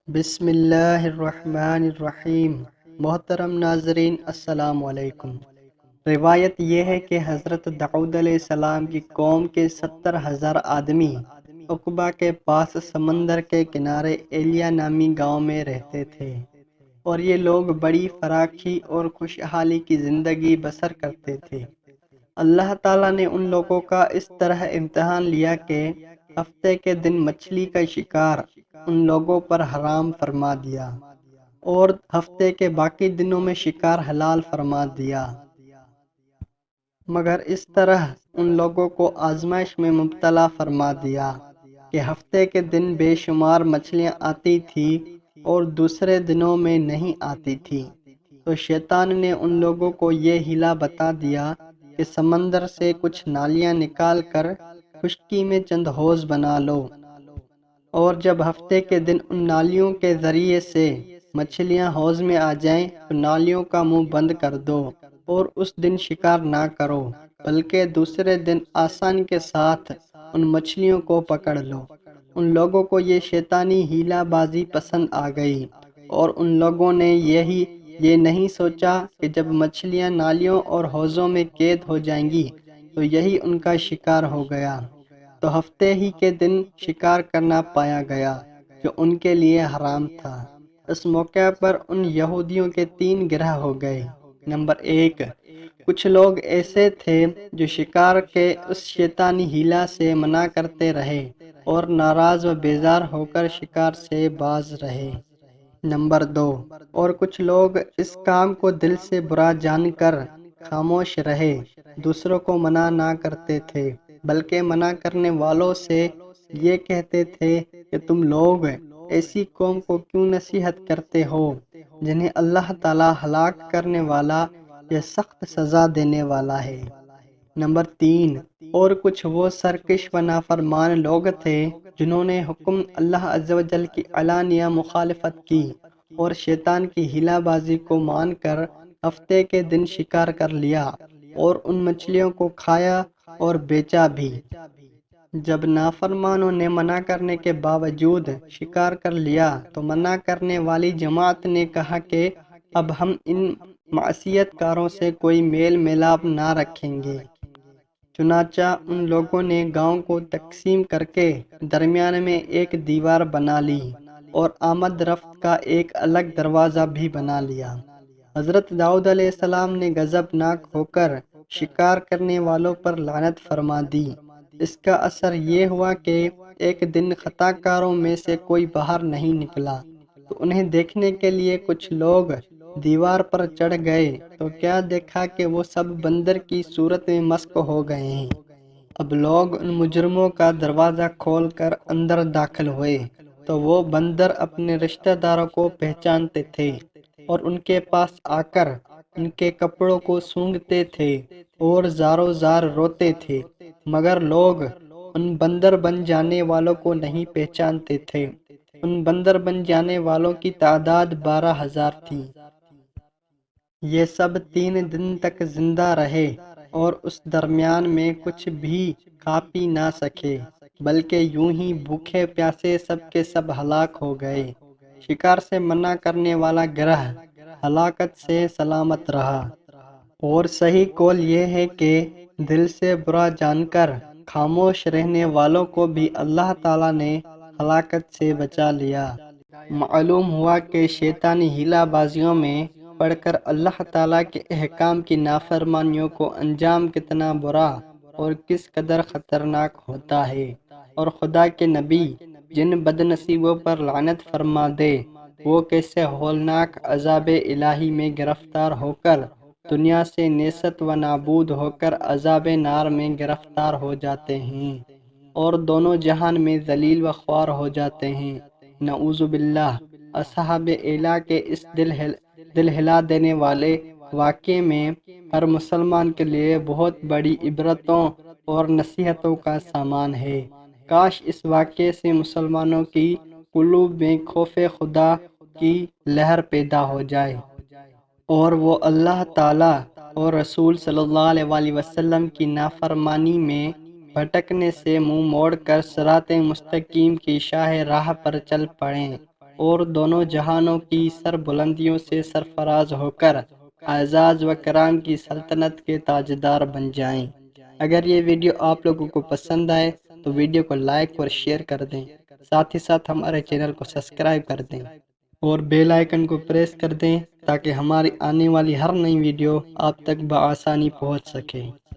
بسم اللہ الرحمن الرحیم۔ محترم ناظرین، السلام علیکم۔ روایت یہ ہے کہ حضرت داؤد علیہ السلام کی قوم کے 70,000 آدمی عقبہ کے پاس سمندر کے کنارے ایلیا نامی گاؤں میں رہتے تھے، اور یہ لوگ بڑی فراخی اور خوشحالی کی زندگی بسر کرتے تھے۔ اللہ تعالیٰ نے ان لوگوں کا اس طرح امتحان لیا کہ ہفتے کے دن مچھلی کا شکار ان لوگوں پر حرام فرما دیا، اور ہفتے کے باقی دنوں میں شکار حلال فرما دیا۔ مگر اس طرح ان لوگوں کو آزمائش میں مبتلا فرما دیا کہ ہفتے کے دن بے شمار مچھلیاں آتی تھی اور دوسرے دنوں میں نہیں آتی تھی۔ تو شیطان نے ان لوگوں کو یہ ہیلا بتا دیا کہ سمندر سے کچھ نالیاں نکال کر خشکی میں چند حوض بنا لو، اور جب ہفتے کے دن ان نالیوں کے ذریعے سے مچھلیاں حوض میں آ جائیں تو نالیوں کا منہ بند کر دو، اور اس دن شکار نہ کرو، بلکہ دوسرے دن آسانی کے ساتھ ان مچھلیوں کو پکڑ لو۔ ان لوگوں کو یہ شیطانی ہیلا بازی پسند آ گئی، اور ان لوگوں نے یہ نہیں سوچا کہ جب مچھلیاں نالیوں اور حوضوں میں قید ہو جائیں گی تو یہی ان کا شکار ہو گیا۔ تو ہفتے ہی کے دن شکار کرنا پایا گیا جو ان کے لیے حرام تھا۔ اس موقع پر ان یہودیوں کے 3 گروہ ہو گئے۔ نمبر 1، کچھ لوگ ایسے تھے جو شکار کے اس شیطانی ہیلا سے منع کرتے رہے اور ناراض و بیزار ہو کر شکار سے باز رہے۔ نمبر 2، اور کچھ لوگ اس کام کو دل سے برا جان کر خاموش رہے، دوسروں کو منع نہ کرتے تھے، بلکہ منع کرنے والوں سے یہ کہتے تھے کہ تم لوگ ایسی قوم کو کیوں نصیحت کرتے ہو جنہیں اللہ تعالیٰ ہلاک کرنے والا یا سخت سزا دینے والا ہے۔ نمبر 3، اور کچھ وہ سرکش و نافرمان لوگ تھے جنہوں نے حکم اللہ عز و جل کی علانیہ مخالفت کی اور شیطان کی ہیلا بازی کو مان کر ہفتے کے دن شکار کر لیا اور ان مچھلیوں کو کھایا اور بیچا بھی۔ جب نافرمانوں نے منع کرنے کے باوجود شکار کر لیا تو منع کرنے والی جماعت نے کہا کہ اب ہم ان معصیت کاروں سے کوئی میل ملاپ نہ رکھیں گے۔ چنانچہ ان لوگوں نے گاؤں کو تقسیم کر کے درمیان میں ایک دیوار بنا لی اور آمد رفت کا ایک الگ دروازہ بھی بنا لیا۔ حضرت داؤد علیہ السلام نے غضبناک ہو کر شکار کرنے والوں پر لعنت فرما دی۔ اس کا اثر یہ ہوا کہ ایک دن خطا کاروں میں سے کوئی باہر نہیں نکلا، تو انہیں دیکھنے کے لیے کچھ لوگ دیوار پر چڑھ گئے تو کیا دیکھا کہ وہ سب بندر کی صورت میں مسخ ہو گئے ہیں۔ اب لوگ ان مجرموں کا دروازہ کھول کر اندر داخل ہوئے تو وہ بندر اپنے رشتہ داروں کو پہچانتے تھے اور ان کے پاس آ کر ان کے کپڑوں کو سونگھتے تھے اور زاروں زار روتے تھے، مگر لوگ ان بندر بن جانے والوں کو نہیں پہچانتے تھے۔ ان بندر بن جانے والوں کی تعداد 12,000 تھی۔ یہ سب 3 دن تک زندہ رہے اور اس درمیان میں کچھ بھی کھا پی نہ سکے، بلکہ یوں ہی بھوکے پیاسے سب کے سب ہلاک ہو گئے۔ شکار سے منع کرنے والا گروہ ہلاکت سے سلامت رہا۔ اور صحیح قول یہ ہے کہ دل سے برا جان کر خاموش رہنے والوں کو بھی اللہ تعالیٰ نے ہلاکت سے بچا لیا۔ معلوم ہوا کہ شیطانی ہیلا بازیوں میں پڑھ کر اللہ تعالیٰ کے احکام کی نافرمانیوں کو انجام کتنا برا اور کس قدر خطرناک ہوتا ہے، اور خدا کے نبی جن بد نصیبوں پر لعنت فرما دے وہ کیسے ہولناک عذاب الہی میں گرفتار ہو کر دنیا سے نیست و نابود ہو کر عذاب نار میں گرفتار ہو جاتے ہیں اور دونوں جہان میں ذلیل و خوار ہو جاتے ہیں۔ نعوذ باللہ۔ اصحاب ایلا کے اس دل ہلا دینے والے واقعے میں ہر مسلمان کے لیے بہت بڑی عبرتوں اور نصیحتوں کا سامان ہے۔ کاش اس واقعے سے مسلمانوں کی قلوب میں خوف خدا کی لہر پیدا ہو جائے اور وہ اللہ تعالیٰ اور رسول صلی اللہ علیہ وسلم کی نافرمانی میں بھٹکنے سے منہ موڑ کر صراط مستقیم کی شاہ راہ پر چل پڑیں۔ اور دونوں جہانوں کی سر بلندیوں سے سرفراز ہو کر اعزاز و کرام کی سلطنت کے تاجدار بن جائیں۔ اگر یہ ویڈیو آپ لوگوں کو پسند آئے تو ویڈیو کو لائک اور شیئر کر دیں، ساتھ ہی ساتھ ہمارے چینل کو سبسکرائب کر دیں اور بیل آئیکن کو پریس کر دیں تاکہ ہماری آنے والی ہر نئی ویڈیو آپ تک بآسانی پہنچ سکے۔